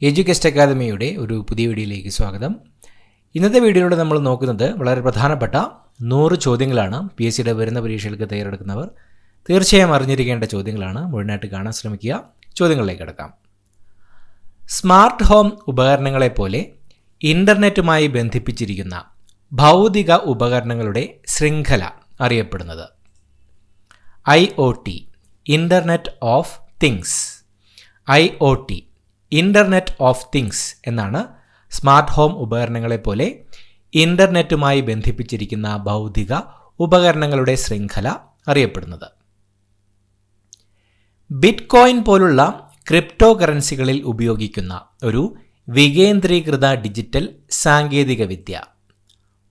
എഡ്യൂകേസ്റ്റ് അക്കാദമിയുടെ ഒരു പുതിയ വീഡിയോയിലേക്ക് സ്വാഗതം. ഇന്നത്തെ വീഡിയോയിലൂടെ നമ്മൾ നോക്കുന്നത് വളരെ പ്രധാനപ്പെട്ട 100 ചോദ്യങ്ങളാണ്. PSCയുടെ വരുന്ന പരീക്ഷകൾക്ക് തയ്യാറെടുക്കുന്നവർ തീർച്ചയായും അറിഞ്ഞിരിക്കേണ്ട ചോദ്യങ്ങളാണ്. മുഴുവനായിട്ട് കാണാൻ ശ്രമിക്കുക. ചോദ്യങ്ങളിലേക്ക് കടക്കാം. സ്മാർട്ട് ഹോം ഉപകരണങ്ങളെപ്പോലെ ഇൻ്റർനെറ്റുമായി ബന്ധിപ്പിച്ചിരിക്കുന്ന ഭൗതിക ഉപകരണങ്ങളുടെ ശൃംഖല അറിയപ്പെടുന്നത് IoT, internet of things. IoT, internet of things എന്നാണ് സ്മാർട്ട് ഹോം ഉപകരണങ്ങളെപ്പോലെ ഇൻ്റർനെറ്റുമായി ബന്ധിപ്പിച്ചിരിക്കുന്ന ഭൗതിക ഉപകരണങ്ങളുടെ ശൃംഖല അറിയപ്പെടുന്നത്. ബിറ്റ്കോയിൻ പോലുള്ള ക്രിപ്റ്റോ കറൻസികളിൽ ഉപയോഗിക്കുന്ന ഒരു വികേന്ദ്രീകൃത ഡിജിറ്റൽ സാങ്കേതികവിദ്യ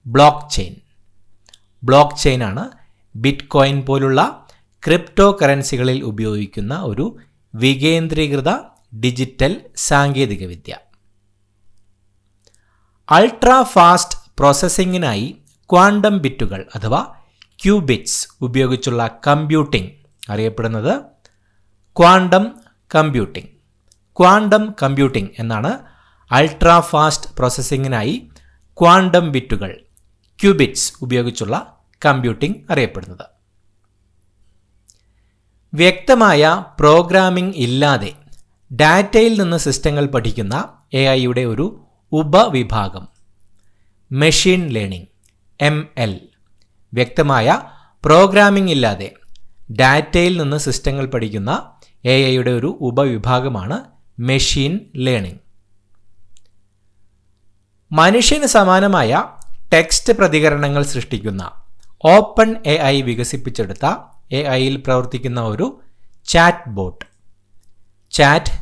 ബ്ലോക്ക് ചെയിൻ. ബ്ലോക്ക് ചെയിനാണ് ബിറ്റ്കോയിൻ പോലുള്ള ക്രിപ്റ്റോ കറൻസികളിൽ ഉപയോഗിക്കുന്ന ഒരു വികേന്ദ്രീകൃത ഡിജിറ്റൽ സാങ്കേതികവിദ്യ. അൾട്രാ ഫാസ്റ്റ് പ്രോസസ്സിങ്ങിനായി ക്വാണ്ടം ബിറ്റുകൾ അഥവാ ക്യൂബിറ്റ്സ് ഉപയോഗിച്ചുള്ള കമ്പ്യൂട്ടിംഗ് അറിയപ്പെടുന്നത് ക്വാണ്ടം കമ്പ്യൂട്ടിംഗ്. ക്വാണ്ടം കമ്പ്യൂട്ടിംഗ് എന്നാണ് അൾട്രാ ഫാസ്റ്റ് പ്രോസസ്സിങ്ങിനായി ക്വാണ്ടം ബിറ്റുകൾ ക്യൂബിറ്റ്സ് ഉപയോഗിച്ചുള്ള കമ്പ്യൂട്ടിംഗ് അറിയപ്പെടുന്നത്. വ്യക്തമായ പ്രോഗ്രാമിംഗ് ഇല്ലാതെ ഡാറ്റയിൽ നിന്ന് സിസ്റ്റങ്ങൾ പഠിക്കുന്ന AI-യുടെ ഒരു ഉപവിഭാഗം മെഷീൻ ലേണിംഗ് ML. വ്യക്തമായ പ്രോഗ്രാമിംഗ് ഇല്ലാതെ ഡാറ്റയിൽ നിന്ന് സിസ്റ്റങ്ങൾ പഠിക്കുന്ന AI-യുടെ ഒരു ഉപവിഭാഗമാണ് മെഷീൻ ലേണിംഗ്. മനുഷ്യന് സമാനമായ ടെക്സ്റ്റ് പ്രതികരണങ്ങൾ സൃഷ്ടിക്കുന്ന ഓപ്പൺ AI വികസിപ്പിച്ചെടുത്ത AI-യിൽ പ്രവർത്തിക്കുന്ന ഒരു ചാറ്റ് ബോട്ട് ചാറ്റ്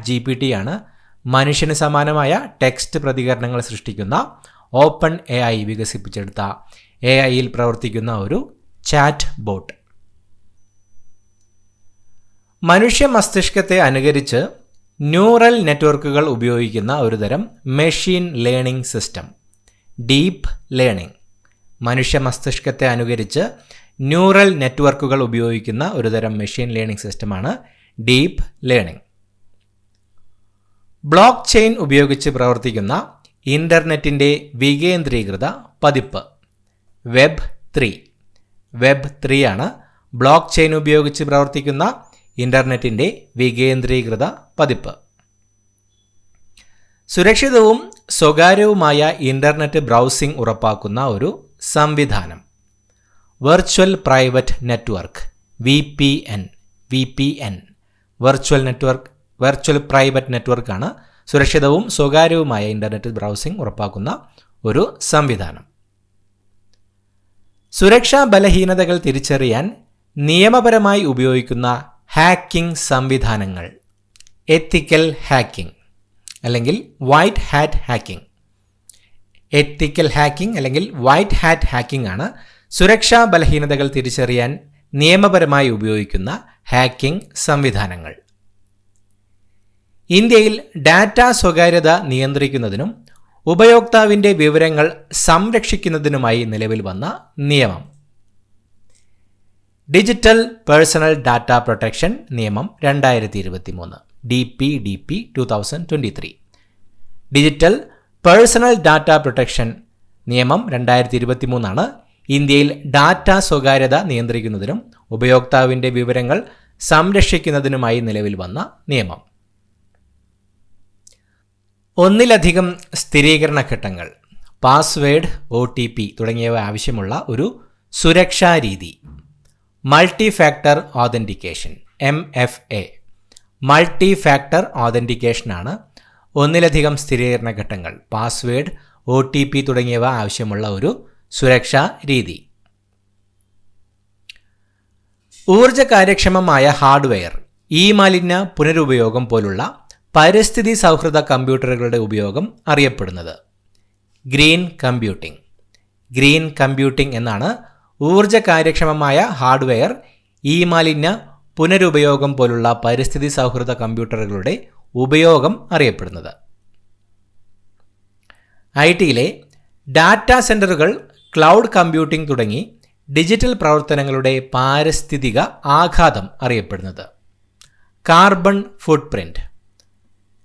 GPT ആണ് മനുഷ്യന് സമാനമായ ടെക്സ്റ്റ് പ്രതികരണങ്ങൾ സൃഷ്ടിക്കുന്ന ഓപ്പൺ AI വികസിപ്പിച്ചെടുത്ത AI-യിൽ പ്രവർത്തിക്കുന്ന ഒരു ചാറ്റ് ബോട്ട്. മനുഷ്യ മസ്തിഷ്കത്തെ അനുകരിച്ച് ന്യൂറൽ നെറ്റ്വർക്കുകൾ ഉപയോഗിക്കുന്ന ഒരുതരം machine learning system deep learning. മനുഷ്യ മസ്തിഷ്കത്തെ അനുകരിച്ച് ന്യൂറൽ നെറ്റ്വർക്കുകൾ ഉപയോഗിക്കുന്ന ഒരുതരം മെഷീൻ ലേണിംഗ് സിസ്റ്റമാണ് ഡീപ്പ് ലേണിംഗ്. ബ്ലോക്ക് ചെയിൻ ഉപയോഗിച്ച് പ്രവർത്തിക്കുന്ന ഇൻ്റർനെറ്റിൻ്റെ വികേന്ദ്രീകൃത പതിപ്പ് വെബ് 3 ആണ് ബ്ലോക്ക് ചെയിൻ ഉപയോഗിച്ച് പ്രവർത്തിക്കുന്ന ഇൻ്റർനെറ്റിൻ്റെ വികേന്ദ്രീകൃത പതിപ്പ്. സുരക്ഷിതവും സ്വകാര്യവുമായ ഇൻ്റർനെറ്റ് ബ്രൗസിംഗ് ഉറപ്പാക്കുന്ന ഒരു സംവിധാനം virtual private network VPN. Virtual private നെറ്റ്വർക്കാണ് സുരക്ഷിതവും സ്വകാര്യവുമായ ഇൻ്റർനെറ്റ് ബ്രൗസിംഗ് ഉറപ്പാക്കുന്ന ഒരു സംവിധാനം. സുരക്ഷാ ബലഹീനതകൾ തിരിച്ചറിയാൻ നിയമപരമായി ഉപയോഗിക്കുന്ന ഹാക്കിംഗ് സംവിധാനങ്ങൾ എത്തിക്കൽ ഹാക്കിംഗ് അല്ലെങ്കിൽ വൈറ്റ് ഹാറ്റ് ഹാക്കിംഗ്. എത്തിക്കൽ ഹാക്കിംഗ് അല്ലെങ്കിൽ വൈറ്റ് ഹാറ്റ് ഹാക്കിംഗ് ആണ് സുരക്ഷാ ബലഹീനതകൾ തിരിച്ചറിയാൻ നിയമപരമായി ഉപയോഗിക്കുന്ന ഹാക്കിംഗ് സംവിധാനങ്ങൾ. ഇന്ത്യയിൽ ഡാറ്റ സ്വകാര്യത നിയന്ത്രിക്കുന്നതിനും ഉപയോക്താവിൻ്റെ വിവരങ്ങൾ സംരക്ഷിക്കുന്നതിനുമായി നിലവിൽ വന്ന നിയമം ഡിജിറ്റൽ പേഴ്സണൽ ഡാറ്റ പ്രൊട്ടക്ഷൻ നിയമം 2023 DPDP 2023. Digital personal data protection നിയമം 2023 ആണ് ഇന്ത്യയിൽ ഡാറ്റ സ്വകാര്യത നിയന്ത്രിക്കുന്നതിനും ഉപയോക്താവിൻ്റെ വിവരങ്ങൾ സംരക്ഷിക്കുന്നതിനുമായി നിലവിൽ വന്ന നിയമം. ഒന്നിലധികം സ്ഥിരീകരണ ഘട്ടങ്ങൾ പാസ്വേഡ് OTP തുടങ്ങിയവ ആവശ്യമുള്ള ഒരു സുരക്ഷാ രീതി multi factor authentication MFA. Multi factor ഓതൻറ്റിക്കേഷനാണ് ഒന്നിലധികം സ്ഥിരീകരണ ഘട്ടങ്ങൾ പാസ്വേഡ് OTP തുടങ്ങിയവ ആവശ്യമുള്ള ഒരു സുരക്ഷാ രീതി. ഊർജ കാര്യക്ഷമമായ ഹാർഡ്വെയർ മാലിന്യ പുനരുപയോഗം പോലുള്ള പരിസ്ഥിതി സൗഹൃദ കമ്പ്യൂട്ടറുകളുടെ ഉപയോഗം അറിയപ്പെടുന്നത് ഗ്രീൻ കമ്പ്യൂട്ടിംഗ് എന്നാണ് ഊർജ കാര്യക്ഷമമായ ഹാർഡ്വെയർ മാലിന്യ പുനരുപയോഗം പോലുള്ള പരിസ്ഥിതി സൗഹൃദ കമ്പ്യൂട്ടറുകളുടെ ഉപയോഗം അറിയപ്പെടുന്നത്. IT-യിലെ ഡാറ്റാ സെൻ്ററുകൾ ക്ലൗഡ് കമ്പ്യൂട്ടിംഗ് തുടങ്ങി ഡിജിറ്റൽ പ്രവർത്തനങ്ങളുടെ പാരിസ്ഥിതിക ആഘാതം അറിയപ്പെടുന്നത് കാർബൺ ഫുട്പ്രിൻറ്റ്.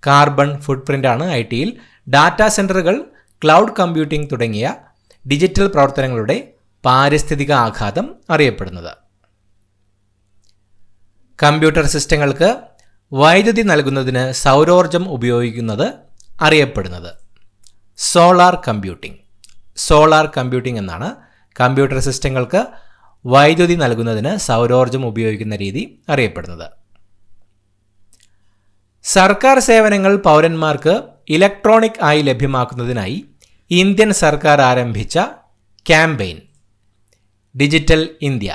കാർബൺ ഫുട് പ്രിൻ്റാണ് IT-യിൽ ഡാറ്റാ സെൻ്ററുകൾ, ക്ലൗഡ് കമ്പ്യൂട്ടിംഗ് തുടങ്ങിയ ഡിജിറ്റൽ പ്രവർത്തനങ്ങളുടെ പാരിസ്ഥിതിക ആഘാതം അറിയപ്പെടുന്നത്. കമ്പ്യൂട്ടർ സിസ്റ്റങ്ങൾക്ക് വൈദ്യുതി നൽകുന്നതിന് സൗരോർജം ഉപയോഗിക്കുന്നത് അറിയപ്പെടുന്നത് സോളാർ കമ്പ്യൂട്ടിംഗ്. സോളാർ കമ്പ്യൂട്ടിംഗ് എന്നാണ് കമ്പ്യൂട്ടർ സിസ്റ്റങ്ങൾക്ക് വൈദ്യുതി നൽകുന്നതിന് സൗരോർജം ഉപയോഗിക്കുന്ന രീതി അറിയപ്പെടുന്നത്. സർക്കാർ സേവനങ്ങൾ പൗരന്മാർക്ക് ഇലക്ട്രോണിക് ആയി ലഭ്യമാക്കുന്നതിനായി ഇന്ത്യൻ സർക്കാർ ആരംഭിച്ച campaign digital India.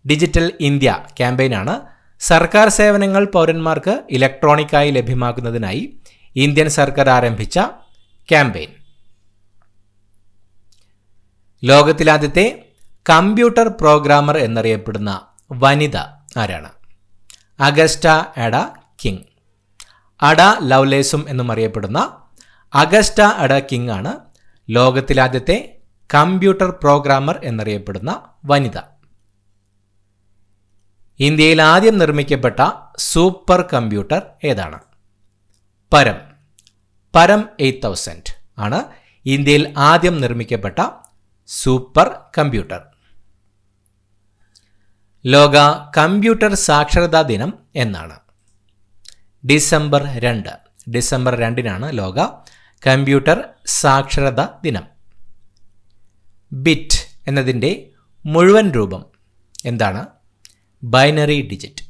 Digital India ക്യാമ്പയിനാണ് സർക്കാർ സേവനങ്ങൾ പൗരന്മാർക്ക് ഇലക്ട്രോണിക്കായി ലഭ്യമാക്കുന്നതിനായി ഇന്ത്യൻ സർക്കാർ ആരംഭിച്ച ക്യാമ്പയിൻ. ലോകത്തിലാദ്യത്തെ കമ്പ്യൂട്ടർ പ്രോഗ്രാമർ എന്നറിയപ്പെടുന്ന വനിത ആരാണ്? അഗസ്റ്റ അഡ കിങ്. അഡ ലവ്ലേസും എന്നും അറിയപ്പെടുന്ന അഗസ്റ്റ അഡ കിങ് ആണ് ലോകത്തിലാദ്യത്തെ കമ്പ്യൂട്ടർ പ്രോഗ്രാമർ എന്നറിയപ്പെടുന്ന വനിത. ഇന്ത്യയിൽ ആദ്യം നിർമ്മിക്കപ്പെട്ട സൂപ്പർ കമ്പ്യൂട്ടർ ഏതാണ്? പരം. പരം 8000 ആണ് ഇന്ത്യയിൽ ആദ്യം നിർമ്മിക്കപ്പെട്ട സൂപ്പർ കമ്പ്യൂട്ടർ. ലോക കമ്പ്യൂട്ടർ സാക്ഷരതാ ദിനം എന്നാണ്? ഡിസംബർ 2. ഡിസംബർ 2 ലോക കമ്പ്യൂട്ടർ സാക്ഷരതാ ദിനം. ബിറ്റ് എന്നതിൻ്റെ മുഴുവൻ രൂപം എന്താണ്? Binary digit.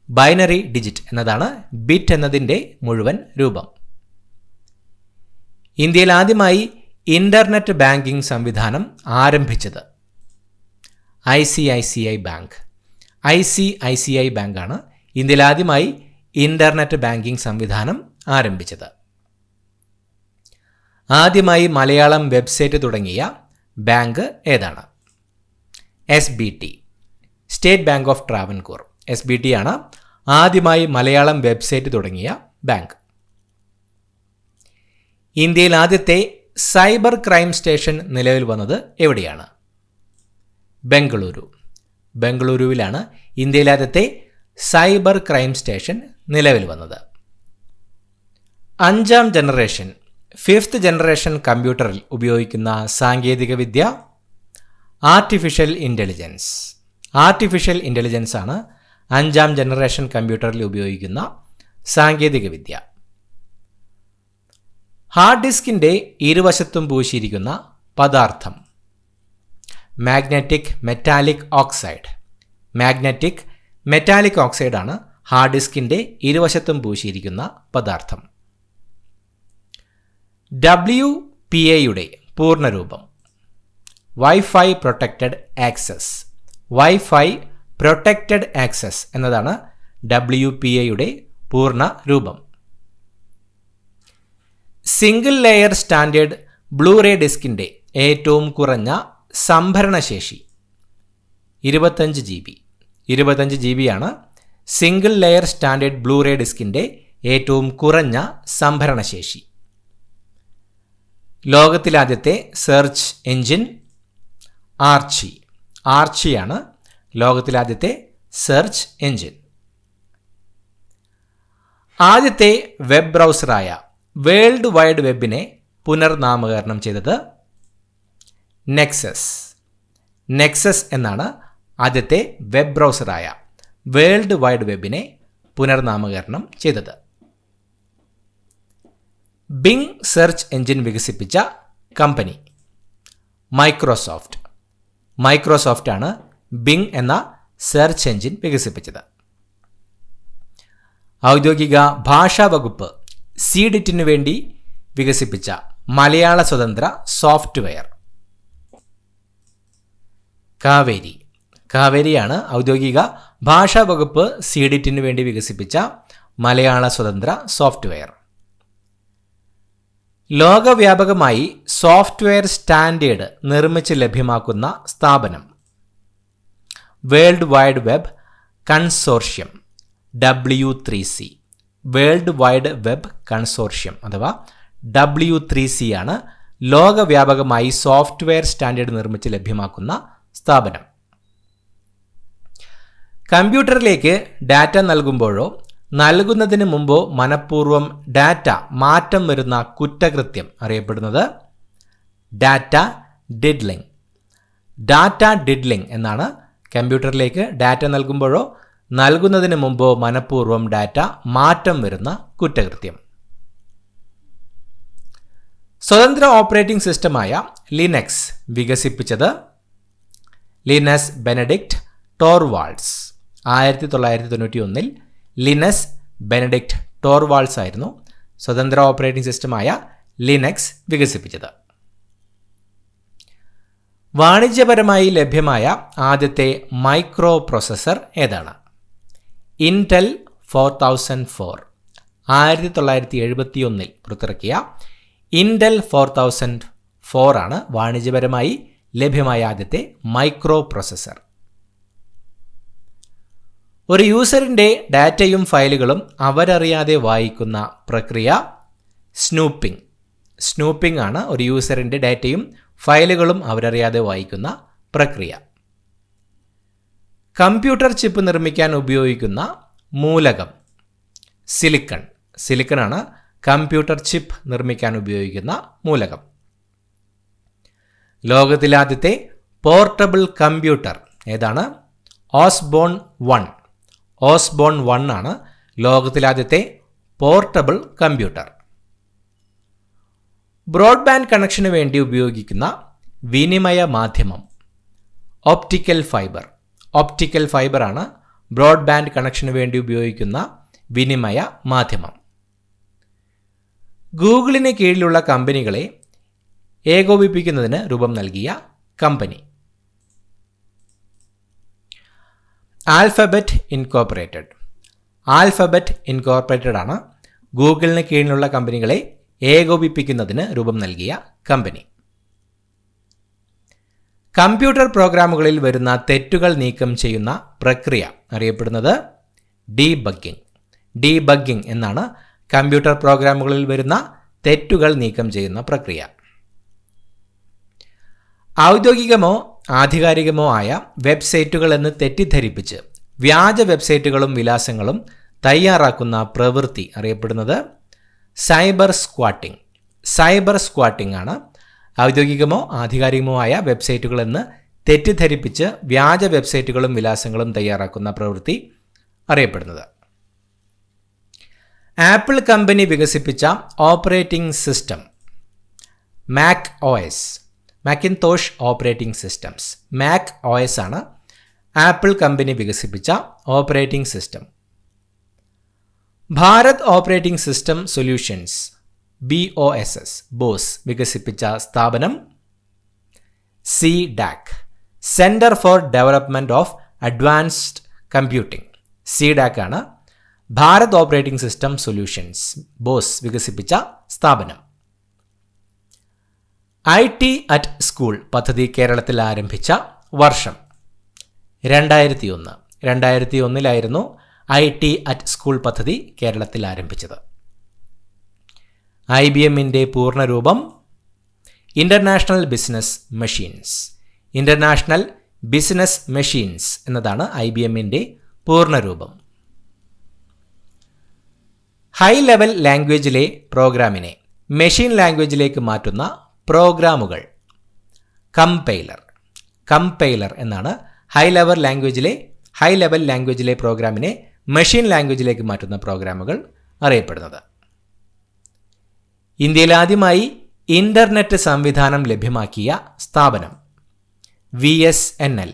ബൈനറി ഡിജിറ്റ് എന്നതാണ് ബിറ്റ് എന്നതിൻ്റെ മുഴുവൻ രൂപം. ഇന്ത്യയിൽ ആദ്യമായി ഇൻ്റർനെറ്റ് ബാങ്കിംഗ് സംവിധാനം ആരംഭിച്ചത് ICICI ബാങ്ക്. ICICI ബാങ്കാണ് ഇന്ത്യയിൽ ആദ്യമായി ഇൻ്റർനെറ്റ് ബാങ്കിംഗ് സംവിധാനം ആരംഭിച്ചത്. ആദ്യമായി മലയാളം വെബ്സൈറ്റ് തുടങ്ങിയ ബാങ്ക് ഏതാണ്? SBT, state bank of Travancore. SBT ആണ് ആദ്യമായി മലയാളം വെബ്സൈറ്റ് തുടങ്ങിയ ബാങ്ക്. ഇന്ത്യയിൽ ആദ്യത്തെ സൈബർ ക്രൈം സ്റ്റേഷൻ നിലവിൽ വന്നത് എവിടെയാണ്? ബംഗളൂരു. ബംഗളൂരുവിലാണ് ഇന്ത്യയിലെ ആദ്യത്തെ സൈബർ ക്രൈം സ്റ്റേഷൻ നിലവിൽ വന്നത്. 5ാം ജനറേഷൻ 5th ജനറേഷൻ കമ്പ്യൂട്ടറിൽ ഉപയോഗിക്കുന്ന സാങ്കേതികവിദ്യ ആർട്ടിഫിഷ്യൽ ഇൻ്റലിജൻസ്. ആർട്ടിഫിഷ്യൽ ഇൻ്റലിജൻസ് ആണ് 5ാം ജനറേഷൻ കമ്പ്യൂട്ടറിൽ ഉപയോഗിക്കുന്ന സാങ്കേതികവിദ്യ. ഹാർഡ് ഡിസ്കിൻ്റെ ഇരുവശത്തും പൂശിയിരിക്കുന്ന പദാർത്ഥം magnetic metallic oxide. Magnetic metallic oxide ആണ് ഹാർഡ് ഡിസ്കിൻ്റെ ഇരുവശത്തും പൂശിയിരിക്കുന്ന പദാർത്ഥം. WPA-യുടെ പൂർണ്ണരൂപം wifi protected access. Wifi protected access എന്നതാണ് WPA-യുടെ പൂർണ്ണ രൂപം. സിംഗിൾ ലെയർ സ്റ്റാൻഡേർഡ് ബ്ലൂറേ ഡിസ്കിൻ്റെ ഏറ്റവും കുറഞ്ഞ സംഭരണശേഷി 25 GB. 25 GB ആണ് സിംഗിൾ ലെയർ സ്റ്റാൻഡേർഡ് ബ്ലൂറേ ഡിസ്കിൻ്റെ ഏറ്റവും കുറഞ്ഞ സംഭരണശേഷി. ലോകത്തിലാദ്യത്തെ സെർച്ച് എഞ്ചിൻ ആർച്ചി. ആർച്ചിയാണ് ലോകത്തിലാദ്യത്തെ സെർച്ച് എഞ്ചിൻ. ആദ്യത്തെ വെബ് ബ്രൗസറായ വേൾഡ് വൈഡ് വെബിനെ പുനർനാമകരണം ചെയ്തത് നെക്സസ്. നെക്സസ് എന്നാണ് ആദ്യത്തെ വെബ് ബ്രൗസറായ വേൾഡ് വൈഡ് വെബിനെ പുനർനാമകരണം ചെയ്തത്. ബിങ് സെർച്ച് എഞ്ചിൻ വികസിപ്പിച്ച കമ്പനി മൈക്രോസോഫ്റ്റ്. മൈക്രോസോഫ്റ്റ് ആണ് ബിങ് എന്ന സെർച്ച് എഞ്ചിൻ വികസിപ്പിച്ചത്. ഔദ്യോഗിക ഭാഷാ വകുപ്പ് CDIT-ന് വേണ്ടി വികസിപ്പിച്ച മലയാള സ്വതന്ത്ര സോഫ്റ്റ്വെയർ കാവേരി. കാവേരിയാണ് ഔദ്യോഗിക ഭാഷാ വകുപ്പ് CDIT-ന് വേണ്ടി വികസിപ്പിച്ച മലയാള സ്വതന്ത്ര സോഫ്റ്റ്വെയർ. ലോകവ്യാപകമായി സോഫ്റ്റ്വെയർ സ്റ്റാൻഡേർഡ് നിർമ്മിച്ച് ലഭ്യമാക്കുന്ന സ്ഥാപനം world wide web consortium W3C. World wide web consortium അഥവാ W3C ആണ് ലോകവ്യാപകമായി സോഫ്റ്റ്വെയർ സ്റ്റാൻഡേർഡ് നിർമ്മിച്ച് ലഭ്യമാക്കുന്ന സ്ഥാപനം. കമ്പ്യൂട്ടറിലേക്ക് ഡാറ്റ നൽകുമ്പോഴോ നൽകുന്നതിന് മുമ്പോ മനഃപൂർവ്വം ഡാറ്റ മാറ്റം വരുന്ന കുറ്റകൃത്യം അറിയപ്പെടുന്നത് ഡാറ്റ ഡിഡ്ലിംഗ്. ഡാറ്റ ഡിഡ്ലിംഗ് എന്നാണ് കമ്പ്യൂട്ടറിലേക്ക് ഡാറ്റ നൽകുമ്പോഴോ നൽകുന്നതിന് മുമ്പോ മനഃപൂർവ്വം ഡാറ്റ മാറ്റം വരുന്ന കുറ്റകൃത്യം. സ്വതന്ത്ര ഓപ്പറേറ്റിംഗ് സിസ്റ്റമായ ലിനക്സ് വികസിപ്പിച്ചത് ലിനസ് ബെനഡിക്റ്റ് ടോർവാൾഡ്സ്. 1991 ലിനസ് ബെനഡിക്റ്റ് ടോർവാൾഡ്സ് ആയിരുന്നു സ്വതന്ത്ര ഓപ്പറേറ്റിംഗ് സിസ്റ്റമായ ലിനക്സ് വികസിപ്പിച്ചത്. വാണിജ്യപരമായി ലഭ്യമായ ആദ്യത്തെ മൈക്രോ പ്രോസസ്സർ ഏതാണ്? ഇന്റൽ 4004. 1971 പുറത്തിറക്കിയ ഇന്റൽ 4004 ആണ് വാണിജ്യപരമായി ലഭ്യമായ ആദ്യത്തെ മൈക്രോ പ്രോസസ്സർ. ഒരു യൂസറിൻ്റെ ഡാറ്റയും ഫയലുകളും അവരറിയാതെ വായിക്കുന്ന പ്രക്രിയ സ്നൂപ്പിംഗ്. സ്നൂപ്പിംഗ് ആണ് ഒരു യൂസറിൻ്റെ ഡാറ്റയും ഫയലുകളും അവരറിയാതെ വായിക്കുന്ന പ്രക്രിയ. കമ്പ്യൂട്ടർ ചിപ്പ് നിർമ്മിക്കാൻ ഉപയോഗിക്കുന്ന മൂലകം സിലിക്കൺ. സിലിക്കണാണ് കമ്പ്യൂട്ടർ ചിപ്പ് നിർമ്മിക്കാൻ ഉപയോഗിക്കുന്ന മൂലകം. ലോകത്തിലാദ്യത്തെ പോർട്ടബിൾ കമ്പ്യൂട്ടർ ഏതാണ്? ഓസ്ബോൺ 1. ഓസ്ബോൺ 1 ആണ് ലോകത്തിലാദ്യത്തെ പോർട്ടബിൾ കമ്പ്യൂട്ടർ. ബ്രോഡ്ബാൻഡ് കണക്ഷന് വേണ്ടി ഉപയോഗിക്കുന്ന വിനിമയ മാധ്യമം ഒപ്റ്റിക്കൽ ഫൈബർ. ഒപ്റ്റിക്കൽ ഫൈബറാണ് ബ്രോഡ്ബാൻഡ് കണക്ഷന് വേണ്ടി ഉപയോഗിക്കുന്ന വിനിമയ മാധ്യമം. ഗൂഗിളിന് കീഴിലുള്ള കമ്പനികളെ ഏകോപിപ്പിക്കുന്നതിന് രൂപം നൽകിയ company alphabet incorporated. Alphabet incorporated ആണ് ഗൂഗിളിന് കീഴിലുള്ള കമ്പനികളെ ഏകോപിപ്പിക്കുന്നതിന് രൂപം നൽകിയ കമ്പനി. കമ്പ്യൂട്ടർ പ്രോഗ്രാമുകളിൽ വരുന്ന തെറ്റുകൾ നീക്കം ചെയ്യുന്ന പ്രക്രിയ അറിയപ്പെടുന്നത് ഡീബഗ്ഗിംഗ്. ഡീബഗ്ഗിംഗ് എന്നാണ് കമ്പ്യൂട്ടർ പ്രോഗ്രാമുകളിൽ വരുന്ന തെറ്റുകൾ നീക്കം ചെയ്യുന്ന പ്രക്രിയ. ഔദ്യോഗികമോ ആധികാരികമോ ആയ വെബ്സൈറ്റുകൾ എന്ന് തെറ്റിദ്ധരിപ്പിച്ച് വ്യാജ വെബ്സൈറ്റുകളും വിലാസങ്ങളും തയ്യാറാക്കുന്ന പ്രവൃത്തി അറിയപ്പെടുന്നത് സൈബർ സ്ക്വാട്ടിംഗ്. സൈബർ സ്ക്വാട്ടിംഗ് ആണ് ഔദ്യോഗികമോ ആധികാരികമോ ആയ വെബ്സൈറ്റുകൾ എന്ന് തെറ്റിദ്ധരിപ്പിച്ച് വ്യാജ വെബ്സൈറ്റുകളും വിലാസങ്ങളും തയ്യാറാക്കുന്ന പ്രവൃത്തി അറിയപ്പെടുന്നത്. ആപ്പിൾ കമ്പനി വികസിപ്പിച്ച operating system Mac OS. Macintosh operating systems. Mac OS ആണ് ആപ്പിൾ കമ്പനി വികസിപ്പിച്ച operating system. Bharat operating system solutions BOSS വികസിപ്പിച്ച സ്ഥാപനം CDAC. Centre for development of advanced computing. CDAC ആണ് Bharat operating system solutions BOSS വികസിപ്പിച്ച സ്ഥാപനം. IT at school പദ്ധതി കേരളത്തിൽ ആരംഭിച്ച വർഷം 2001. 2001 IT അറ്റ് സ്കൂൾ പദ്ധതി കേരളത്തിൽ ആരംഭിച്ചത്. IBMന്റെ പൂർണ്ണരൂപം international business machines. International business machines എന്നതാണ് IBMന്റെ പൂർണ്ണരൂപം. ഹൈ ലെവൽ ലാംഗ്വേജിലെ പ്രോഗ്രാമിനെ മെഷീൻ ലാംഗ്വേജിലേക്ക് മാറ്റുന്ന പ്രോഗ്രാമുകൾ കമ്പൈലർ. കമ്പൈലർ എന്നാണ് ഹൈ ലെവൽ ലാംഗ്വേജിലെ പ്രോഗ്രാമിനെ മെഷീൻ ലാംഗ്വേജിലേക്ക് മാറ്റുന്ന പ്രോഗ്രാമുകൾ അറിയപ്പെടുന്നത്. ഇന്ത്യയിൽ ആദ്യമായി ഇൻ്റർനെറ്റ് സംവിധാനം ലഭ്യമാക്കിയ സ്ഥാപനം VSNL.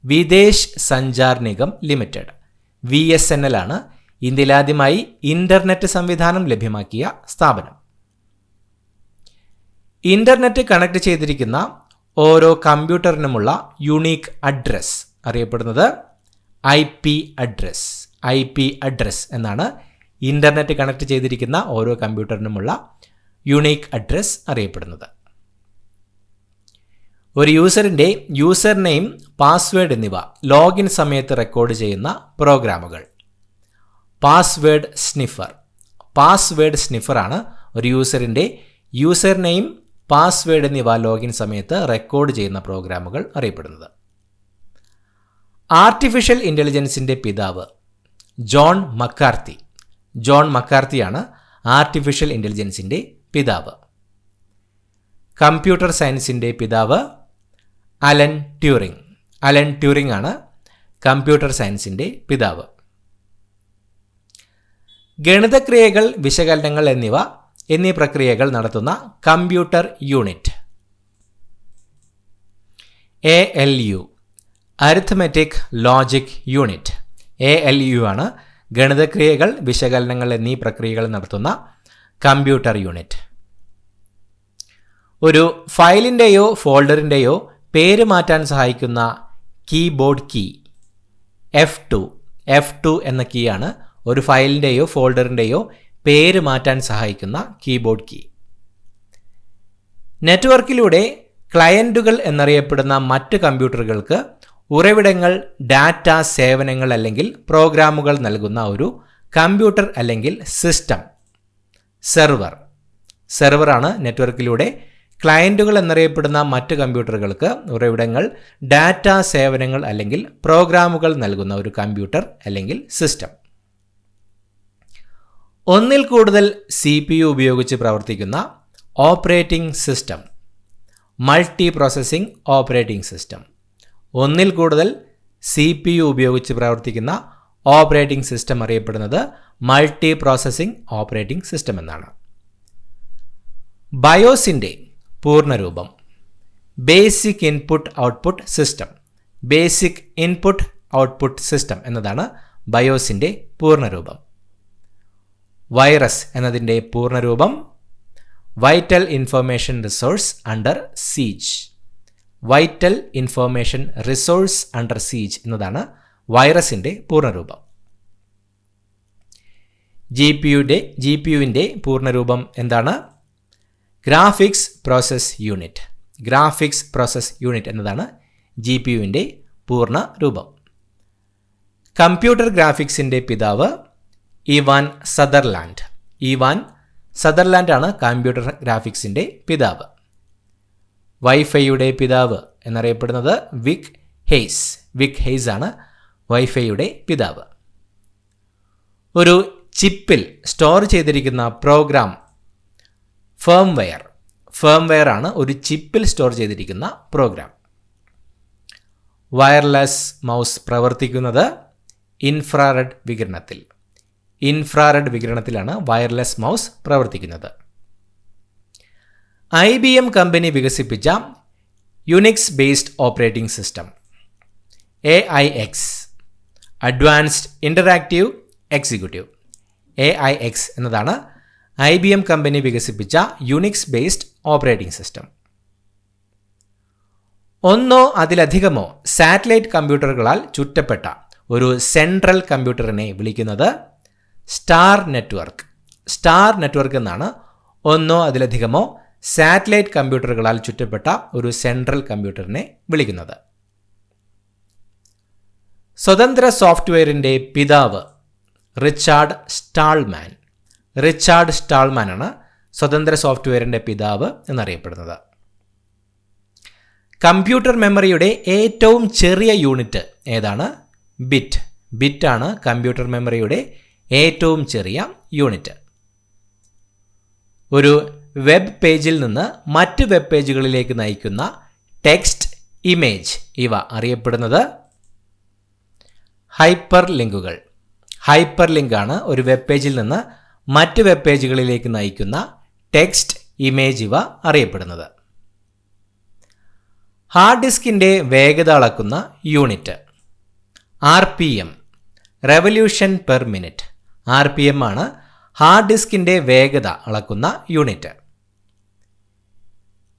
Videsh Sanchar Nigam limited. VSNL ആണ് ഇന്ത്യയിൽ ആദ്യമായി ഇൻ്റർനെറ്റ് സംവിധാനം ലഭ്യമാക്കിയ സ്ഥാപനം. ഇൻ്റർനെറ്റ് കണക്ട് ചെയ്തിരിക്കുന്ന ഓരോ കമ്പ്യൂട്ടറിനുമുള്ള യുണീക്ക് അഡ്രസ് അറിയപ്പെടുന്നത് IP അഡ്രസ്. IP അഡ്രസ് എന്നാണ് ഇൻ്റർനെറ്റ് കണക്ട് ചെയ്തിരിക്കുന്ന ഓരോ കമ്പ്യൂട്ടറിനുമുള്ള യുണീക്ക് അഡ്രസ് അറിയപ്പെടുന്നത്. ഒരു യൂസറിൻ്റെ യൂസർ നെയിം, പാസ്വേഡ് എന്നിവ ലോഗിൻ സമയത്ത് റെക്കോർഡ് ചെയ്യുന്ന പ്രോഗ്രാമുകൾ പാസ്വേഡ് സ്നിഫർ. പാസ്വേഡ് സ്നിഫറാണ് ഒരു യൂസറിൻ്റെ യൂസർ നെയിം, പാസ്വേഡ് എന്നിവ ലോഗിൻ സമയത്ത് റെക്കോർഡ് ചെയ്യുന്ന പ്രോഗ്രാമുകൾ അറിയപ്പെടുന്നത്. ആർട്ടിഫിഷ്യൽ ഇൻ്റലിജൻസിൻ്റെ പിതാവ് ജോൺ മക്കാർത്തി. ജോൺ മക്കാർത്തിയാണ് ആർട്ടിഫിഷ്യൽ ഇൻ്റലിജൻസിൻ്റെ പിതാവ്. കമ്പ്യൂട്ടർ സയൻസിൻ്റെ പിതാവ് അലൻ ട്യൂറിംഗ്. അലൻ ട്യൂറിംഗ് ആണ് കമ്പ്യൂട്ടർ സയൻസിൻ്റെ പിതാവ്. ഗണിതക്രിയകൾ, വിശകലനങ്ങൾ എന്നീ പ്രക്രിയകൾ നടത്തുന്ന computer unit ALU, arithmetic logic unit. ALU ആണ് ഗണിതക്രിയകൾ, വിശകലനങ്ങൾ എന്നീ പ്രക്രിയകൾ നടത്തുന്ന കമ്പ്യൂട്ടർ യൂണിറ്റ്. ഒരു ഫയലിൻ്റെയോ ഫോൾഡറിൻ്റെയോ പേര് മാറ്റാൻ സഹായിക്കുന്ന കീബോർഡ് കീ F2 എന്ന കീ ആണ് ഒരു ഫയലിൻ്റെയോ ഫോൾഡറിൻ്റെയോ പേര് മാറ്റാൻ സഹായിക്കുന്ന കീബോർഡ് കീ. നെറ്റ്വർക്കിലൂടെ ക്ലയൻറ്റുകൾ എന്നറിയപ്പെടുന്ന മറ്റ് കമ്പ്യൂട്ടറുകൾക്ക് ഉറവിടങ്ങൾ, ഡാറ്റ, സേവനങ്ങൾ അല്ലെങ്കിൽ പ്രോഗ്രാമുകൾ നൽകുന്ന ഒരു കമ്പ്യൂട്ടർ അല്ലെങ്കിൽ സിസ്റ്റം സെർവറാണ് നെറ്റ്വർക്കിലൂടെ ക്ലയൻറ്റുകൾ എന്നറിയപ്പെടുന്ന മറ്റ് കമ്പ്യൂട്ടറുകൾക്ക് ഉറവിടങ്ങൾ, ഡാറ്റ, സേവനങ്ങൾ അല്ലെങ്കിൽ പ്രോഗ്രാമുകൾ നൽകുന്ന ഒരു കമ്പ്യൂട്ടർ അല്ലെങ്കിൽ സിസ്റ്റം. ഒന്നിൽ കൂടുതൽ CPU ഉപയോഗിച്ച് പ്രവർത്തിക്കുന്ന operating system multi processing operating system. ഒന്നിൽ കൂടുതൽ CPU ഉപയോഗിച്ച് പ്രവർത്തിക്കുന്ന ഓപ്പറേറ്റിംഗ് സിസ്റ്റം അറിയപ്പെടുന്നത് മൾട്ടി പ്രോസസ്സിംഗ് ഓപ്പറേറ്റിംഗ് സിസ്റ്റം എന്നാണ്. ബയോസിൻ്റെ പൂർണ്ണരൂപം basic input output system. Basic input output system എന്നതാണ് ബയോസിൻ്റെ പൂർണ്ണരൂപം. വൈറസ് എന്നതിൻ്റെ പൂർണ്ണരൂപം vital information resource under siege. Vital information resource under siege എന്നതാണ് വൈറസിൻ്റെ പൂർണ്ണരൂപം. GPUവിൻ്റെ പൂർണ്ണരൂപം എന്താണ്? Graphics process unit. Graphics process unit എന്നതാണ് GPUവിൻ്റെ പൂർണ്ണ രൂപം. കമ്പ്യൂട്ടർ ഗ്രാഫിക്സിൻ്റെ പിതാവ് ഇവാൻ സദർലാൻഡ്. ഇവാൻ സദർലാൻഡ് ആണ് കമ്പ്യൂട്ടർ ഗ്രാഫിക്സിൻ്റെ പിതാവ്. വൈഫൈയുടെ പിതാവ് എന്നറിയപ്പെടുന്നത് വിക് ഹെയ്സ്. വിക് ഹെയ്സ് ആണ് വൈഫൈയുടെ പിതാവ്. ഒരു ചിപ്പിൽ സ്റ്റോർ ചെയ്തിരിക്കുന്ന പ്രോഗ്രാം ഫേംവെയർ ആണ് ഒരു ചിപ്പിൽ സ്റ്റോർ ചെയ്തിരിക്കുന്ന പ്രോഗ്രാം. വയർലെസ് മൗസ് പ്രവർത്തിക്കുന്നത് ഇൻഫ്രാറെഡ് വികിരണത്തിൽ. ഇൻഫ്രാറെഡ് വികിരണത്തിലാണ് വയർലെസ് മൗസ് പ്രവർത്തിക്കുന്നത്. IBM കമ്പനി വികസിപ്പിച്ച Unix based operating system AIX, advanced interactive executive. AIX എന്നതാണ് IBM കമ്പനി വികസിപ്പിച്ച യുണിക്സ് ബേസ്ഡ് ഓപ്പറേറ്റിംഗ് സിസ്റ്റം. ഒന്നോ അതിലധികമോ സാറ്റലൈറ്റ് കമ്പ്യൂട്ടറുകളാൽ ചുറ്റപ്പെട്ട ഒരു സെൻട്രൽ കമ്പ്യൂട്ടറിനെ വിളിക്കുന്നത് സ്റ്റാർ നെറ്റ്വർക്ക്. സ്റ്റാർ നെറ്റ്വർക്ക് എന്നാണ് ഒന്നോ അതിലധികമോ സാറ്റലൈറ്റ് കമ്പ്യൂട്ടറുകളാൽ ചുറ്റപ്പെട്ട ഒരു സെൻട്രൽ കമ്പ്യൂട്ടറിനെ വിളിക്കുന്നത്. സ്വതന്ത്ര സോഫ്റ്റ്വെയറിൻ്റെ പിതാവ് റിച്ചാർഡ് സ്റ്റാൾമാൻ. റിച്ചാർഡ് സ്റ്റാൾമാൻ ആണ് സ്വതന്ത്ര സോഫ്റ്റ്വെയറിൻ്റെ പിതാവ് എന്നറിയപ്പെടുന്നത്. കമ്പ്യൂട്ടർ മെമ്മറിയുടെ ഏറ്റവും ചെറിയ യൂണിറ്റ് ഏതാണ്? ബിറ്റ്. ബിറ്റാണ് കമ്പ്യൂട്ടർ മെമ്മറിയുടെ ഏറ്റവും ചെറിയ യൂണിറ്റ്. ഒരു വെബ് പേജിൽ നിന്ന് മറ്റ് വെബ് പേജുകളിലേക്ക് നയിക്കുന്ന ടെക്സ്റ്റ്, ഇമേജ് ഇവ അറിയപ്പെടുന്നത് ഹൈപ്പർ ലിങ്കുകൾ. ഹൈപ്പർ ലിങ്ക് ആണ് ഒരു വെബ് പേജിൽ നിന്ന് മറ്റ് വെബ് പേജുകളിലേക്ക് നയിക്കുന്ന ടെക്സ്റ്റ്, ഇമേജ് ഇവ അറിയപ്പെടുന്നത്. ഹാർഡ് ഡിസ്കിൻ്റെ വേഗത അളക്കുന്ന unit RPM, revolution per minute. RPM ആണ് ഹാർഡ് ഡിസ്കിൻ്റെ വേഗത അളക്കുന്ന യൂണിറ്റ്.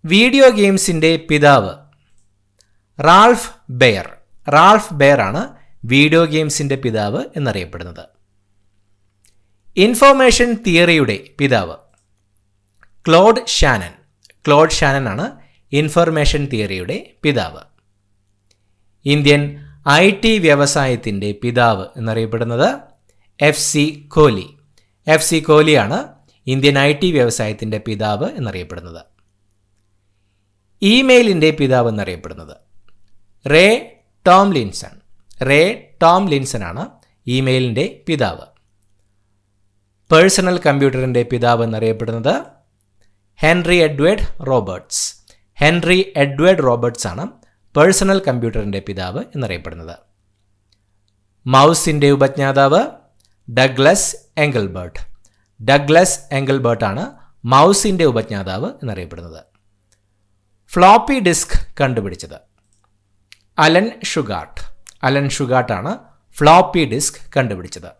വീഡിയോ ഗെയിംസിൻ്റെ പിതാവ് റാൾഫ് ബെയർ. റാൾഫ് ബെയർ ആണ് വീഡിയോ ഗെയിംസിൻ്റെ പിതാവ് എന്നറിയപ്പെടുന്നത്. ഇൻഫോർമേഷൻ തിയറിയുടെ പിതാവ് ക്ലോഡ് ഷാനൻ. ക്ലോഡ് ഷാനൻ ആണ് ഇൻഫർമേഷൻ തിയറിയുടെ പിതാവ്. ഇന്ത്യൻ IT വ്യവസായത്തിൻ്റെ പിതാവ് എന്നറിയപ്പെടുന്നത് FC കോഹ്ലി. FC കോഹ്ലിയാണ് ഇന്ത്യൻ IT വ്യവസായത്തിൻ്റെ പിതാവ് എന്നറിയപ്പെടുന്നത്. ഇമെയിലിൻ്റെ പിതാവ് എന്നറിയപ്പെടുന്നത് റേ ടോംലിൻസൺ. റേ ടോംലിൻസൺ ആണ് ഇമെയിലിൻ്റെ പിതാവ്. പേഴ്സണൽ കമ്പ്യൂട്ടറിൻ്റെ പിതാവ് എന്നറിയപ്പെടുന്നത് Henry Edward Roberts. Henry Edward Roberts ആണ് പേഴ്സണൽ കമ്പ്യൂട്ടറിൻ്റെ പിതാവ് എന്നറിയപ്പെടുന്നത്. മൗസിൻ്റെ ഉപജ്ഞാതാവ് ഡഗ്ലസ് എംഗൽബർട്ട്. ഡഗ്ലസ് എംഗൽബർട്ട് ആണ് മൗസിൻ്റെ ഉപജ്ഞാതാവ് എന്നറിയപ്പെടുന്നത്. ഫ്ലോപ്പി ഡിസ്ക് കണ്ടുപിടിച്ചത് അലൻ ഷുഗാർട്ട്. അലൻ ഷുഗാർട്ടാണ് ഫ്ലോപ്പി ഡിസ്ക് കണ്ടുപിടിച്ചത്.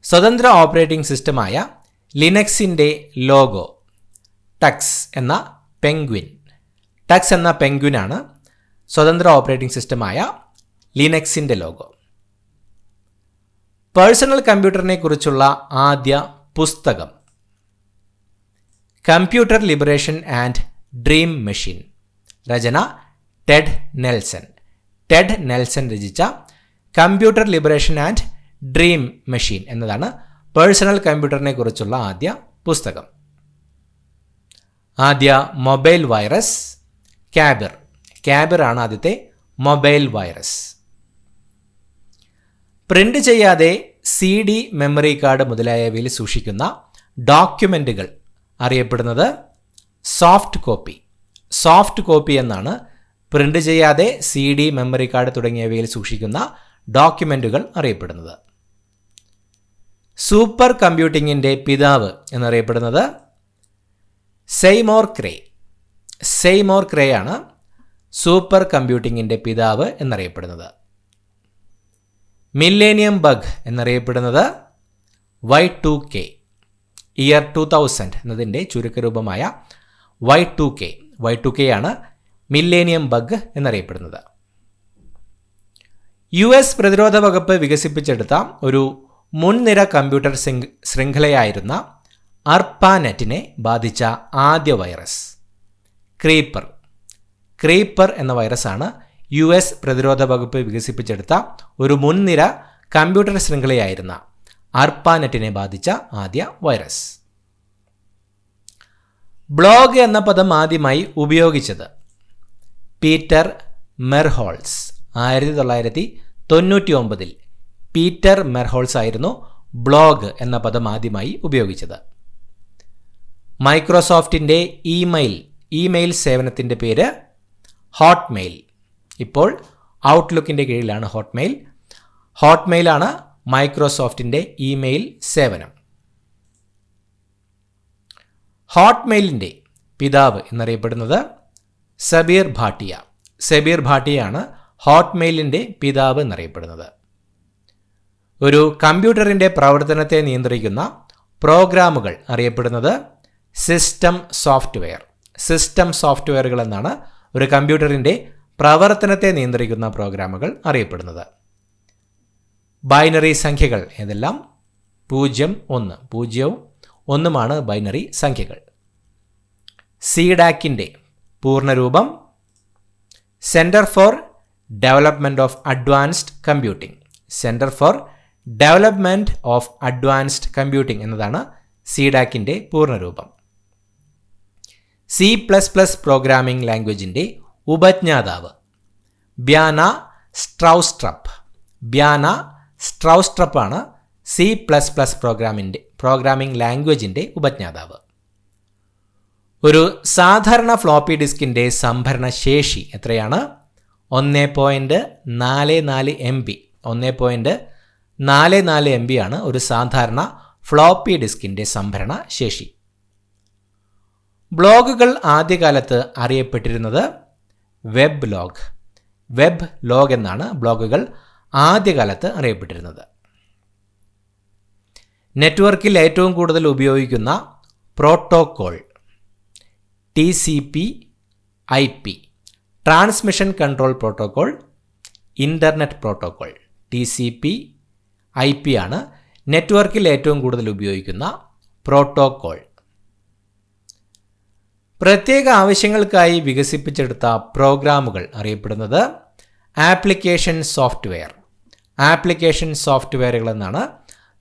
സ്വതന്ത്ര ഓപ്പറേറ്റിംഗ് സിസ്റ്റമായ ലിനക്സിൻ്റെ ലോഗോ ടക്സ് എന്ന പെൻഗ്വിൻ. ടക്സ് എന്ന പെൻഗ്വിനാണ് സ്വതന്ത്ര ഓപ്പറേറ്റിംഗ് സിസ്റ്റമായ ലിനക്സിൻ്റെ ലോഗോ. പേഴ്സണൽ കമ്പ്യൂട്ടറിനെ കുറിച്ചുള്ള ആദ്യ പുസ്തകം computer liberation and dream machine. രചന ടെഡ് നെൽസൺ. ടെഡ് നെൽസൺ രചിച്ച computer liberation and dream machine എന്നതാണ് പേഴ്സണൽ കമ്പ്യൂട്ടറിനെ കുറിച്ചുള്ള ആദ്യ പുസ്തകം. ആദ്യ മൊബൈൽ വൈറസ് കാബിർ. കാബിർ ആണ് ആദ്യത്തെ മൊബൈൽ വൈറസ്. പ്രിന്റ് ചെയ്യാതെ CD മെമ്മറി കാർഡ് മുതലായവയിൽ സൂക്ഷിക്കുന്ന ഡോക്യുമെൻറ്റുകൾ അറിയപ്പെടുന്നത് സോഫ്റ്റ് കോപ്പി. സോഫ്റ്റ് കോപ്പി എന്നാണ് പ്രിന്റ് ചെയ്യാതെ CD മെമ്മറി കാർഡ് തുടങ്ങിയവയിൽ സൂക്ഷിക്കുന്ന ഡോക്യുമെൻറ്റുകൾ അറിയപ്പെടുന്നത്. സൂപ്പർ കമ്പ്യൂട്ടിങ്ങിൻ്റെ പിതാവ് എന്നറിയപ്പെടുന്നത് സെയ്മോർ ക്രേ. സെയ്മോർ ക്രേ ആണ് സൂപ്പർ കമ്പ്യൂട്ടിങ്ങിൻ്റെ പിതാവ് എന്നറിയപ്പെടുന്നത്. മില്ലേനിയം ബഗ് എന്നറിയപ്പെടുന്നത് Y2K. ഇയർ 2000 എന്നതിൻ്റെ ചുരുക്കരൂപമായ Y2K. Y2K ആണ് മില്ലേനിയം ബഗ് എന്നറിയപ്പെടുന്നത്. US പ്രതിരോധ വകുപ്പ് വികസിപ്പിച്ചെടുത്ത ഒരു മുൻനിര കമ്പ്യൂട്ടർ ശൃംഖലയായിരുന്ന അർപ്പാനെറ്റിനെ ബാധിച്ച ആദ്യ വൈറസ് ക്രീപ്പർ. ക്രീപ്പർ എന്ന വൈറസാണ് US പ്രതിരോധ വകുപ്പ് വികസിപ്പിച്ചെടുത്ത ഒരു മുൻനിര കമ്പ്യൂട്ടർ ശൃംഖലയായിരുന്ന അർപ്പാനെറ്റിനെ ബാധിച്ച ആദ്യ വൈറസ്. ബ്ലോഗ് എന്ന പദം ആദ്യമായി ഉപയോഗിച്ചത് പീറ്റർ മെർഹോൾസ്. 1999 പീറ്റർ മെർഹോൾസ് ആയിരുന്നു ബ്ലോഗ് എന്ന പദം ആദ്യമായി ഉപയോഗിച്ചത്. മൈക്രോസോഫ്റ്റിൻ്റെ ഇമെയിൽ സേവനത്തിൻ്റെ പേര് ഹോട്ട്മെയിൽ. ഇപ്പോൾ ഔട്ട്ലുക്കിൻ്റെ കീഴിലാണ് ഹോട്ട്മെയിൽ. ഹോട്ട്മെയിലാണ് മൈക്രോസോഫ്റ്റിൻ്റെ ഇമെയിൽ സേവനം. ഹോട്ട്മെയിലിൻ്റെ പിതാവ് എന്നറിയപ്പെടുന്നത് സബീർ ഭാട്ടിയ. സബീർ ഭാട്ടിയാണ് ഹോട്ട്മെയിലിൻ്റെ പിതാവ് എന്നറിയപ്പെടുന്നത്. ഒരു കമ്പ്യൂട്ടറിൻ്റെ പ്രവർത്തനത്തെ നിയന്ത്രിക്കുന്ന പ്രോഗ്രാമുകൾ അറിയപ്പെടുന്നത് സിസ്റ്റം സോഫ്റ്റ്വെയർ. സിസ്റ്റം സോഫ്റ്റ്വെയറുകൾ എന്നാണ് ഒരു കമ്പ്യൂട്ടറിൻ്റെ പ്രവർത്തനത്തെ നിയന്ത്രിക്കുന്ന പ്രോഗ്രാമുകൾ അറിയപ്പെടുന്നത്. ബൈനറി സംഖ്യകൾ ഏതെല്ലാം? 0, 1. 0 1 ബൈനറി സംഖ്യകൾ. CDACൻ്റെ പൂർണ്ണരൂപം centre for development of advanced computing. Centre for development of advanced computing എന്നതാണ് CDACൻ്റെ പൂർണ്ണരൂപം. C++ പ്രോഗ്രാമിംഗ് ലാംഗ്വേജിൻ്റെ ഉപജ്ഞാതാവ് ബ്യാന സ്ട്രൗസ്ട്രപ്പ്. ബ്യാന സ്ട്രൗസ്ട്രപ്പ് ആണ് C++ പ്രോഗ്രാമിംഗ് ലാംഗ്വേജിൻ്റെ ഉപജ്ഞാതാവ്. ഒരു സാധാരണ ഫ്ലോപ്പി ഡിസ്കിൻ്റെ സംഭരണ ശേഷി എത്രയാണ്? 1.44 MB. 1.44 MB ആണ് ഒരു സാധാരണ ഫ്ലോപ്പി ഡിസ്കിൻ്റെ സംഭരണ ശേഷി. ബ്ലോഗുകൾ ആദ്യകാലത്ത് അറിയപ്പെട്ടിരുന്നത് വെബ് ലോഗ്. വെബ് ലോഗ് എന്നാണ് ബ്ലോഗുകൾ ആദ്യകാലത്ത് അറിയപ്പെട്ടിരുന്നത്. നെറ്റ്വർക്കിൽ ഏറ്റവും കൂടുതൽ ഉപയോഗിക്കുന്ന protocol TCP/IP. Transmission control protocol, internet protocol. TCP/IP ആണ് നെറ്റ്വർക്കിൽ ഏറ്റവും കൂടുതൽ ഉപയോഗിക്കുന്ന പ്രോട്ടോകോൾ. പ്രത്യേക ആവശ്യങ്ങൾക്കായി വികസിപ്പിച്ചെടുത്ത പ്രോഗ്രാമുകൾ അറിയപ്പെടുന്നത് ആപ്ലിക്കേഷൻ സോഫ്റ്റ്വെയർ. ആപ്ലിക്കേഷൻ സോഫ്റ്റ്വെയറുകൾ എന്നാണ്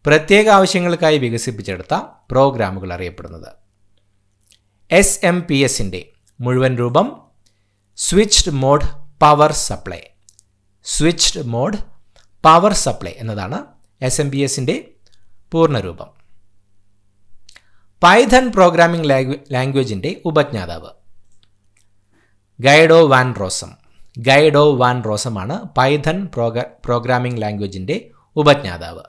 പ്രത്യേക ആവശ്യങ്ങൾക്കായി വികസിപ്പിച്ചെടുത്ത പ്രോഗ്രാമുകൾ അറിയപ്പെടുന്നത്. SMPSൻ്റെ മുഴുവൻ രൂപം switched mode power supply. Switched mode power supply എന്നതാണ് SMPSൻ്റെ പൂർണ്ണരൂപം. പൈഥൺ പ്രോഗ്രാമിംഗ് ലാംഗ്വേജിൻ്റെ ഉപജ്ഞാതാവ്. Guido van Rossum. Guido van റോസമാണ് പൈഥൺ പ്രോഗ്രാമിംഗ് ലാംഗ്വേജിൻ്റെ ഉപജ്ഞാതാവ്.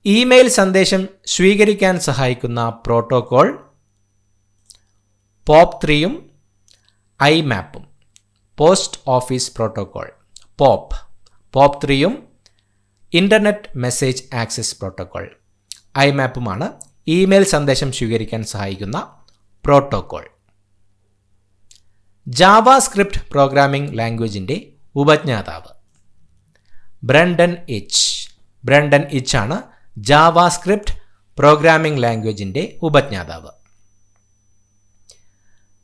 ഇമെയിൽ സന്ദേശം സ്വീകരിക്കാൻ സഹായിക്കുന്ന പ്രോട്ടോകോൾ POP3-യും IMAP-ഉം. പോസ്റ്റ് ഓഫീസ് പ്രോട്ടോകോൾ POP3-യും ഇൻ്റർനെറ്റ് മെസ്സേജ് ആക്സസ് പ്രോട്ടോകോൾ IMAP-ഉമാണ് ഇമെയിൽ സന്ദേശം സ്വീകരിക്കാൻ സഹായിക്കുന്ന പ്രോട്ടോകോൾ. ജാവാസ്ക്രിപ്റ്റ് പ്രോഗ്രാമിംഗ് ലാംഗ്വേജിൻ്റെ ഉപജ്ഞാതാവ്. Brendan Eich. ബ്രണ്ടൻ എച്ച് ആണ് ജാവാസ്ക്രിപ്റ്റ് പ്രോഗ്രാമിംഗ് ലാംഗ്വേജിൻ്റെ ഉപജ്ഞാതാവ്.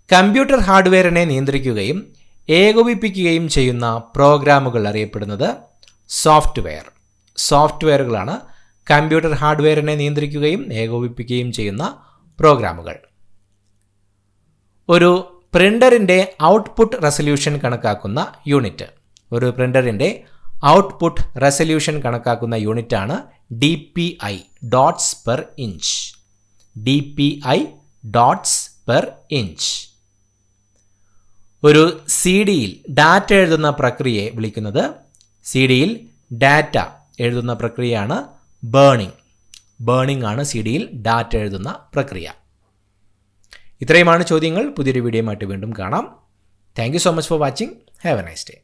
കമ്പ്യൂട്ടർ ഹാർഡ്വെയറിനെ നിയന്ത്രിക്കുകയും ഏകോപിപ്പിക്കുകയും ചെയ്യുന്ന പ്രോഗ്രാമുകൾ അറിയപ്പെടുന്നത് സോഫ്റ്റ്വെയർ. സോഫ്റ്റ്വെയറുകളാണ് കമ്പ്യൂട്ടർ ഹാർഡ്വെയറിനെ നിയന്ത്രിക്കുകയും ഏകോപിപ്പിക്കുകയും ചെയ്യുന്ന പ്രോഗ്രാമുകൾ. ഒരു പ്രിൻ്ററിൻ്റെ ഔട്ട്പുട്ട് റെസല്യൂഷൻ കണക്കാക്കുന്ന യൂണിറ്റ്. ഒരു പ്രിൻ്ററിൻ്റെ ഔട്ട്പുട്ട് റെസല്യൂഷൻ കണക്കാക്കുന്ന യൂണിറ്റാണ് DPI, dots per inch. DPI, dots per inch. ഒരു CD-യിൽ ഡാറ്റ എഴുതുന്ന പ്രക്രിയയെ വിളിക്കുന്നത്, CD-യിൽ ഡാറ്റ എഴുതുന്ന പ്രക്രിയയാണ് ബേണിംഗ്. ബേണിംഗ് ആണ് CD-യിൽ ഡാറ്റ എഴുതുന്ന പ്രക്രിയ. ഇത്രയുമാണ് ചോദ്യങ്ങൾ. പുതിയൊരു വീഡിയോയുമായിട്ട് വീണ്ടും കാണാം. Thank you so much for watching. Have A nice day.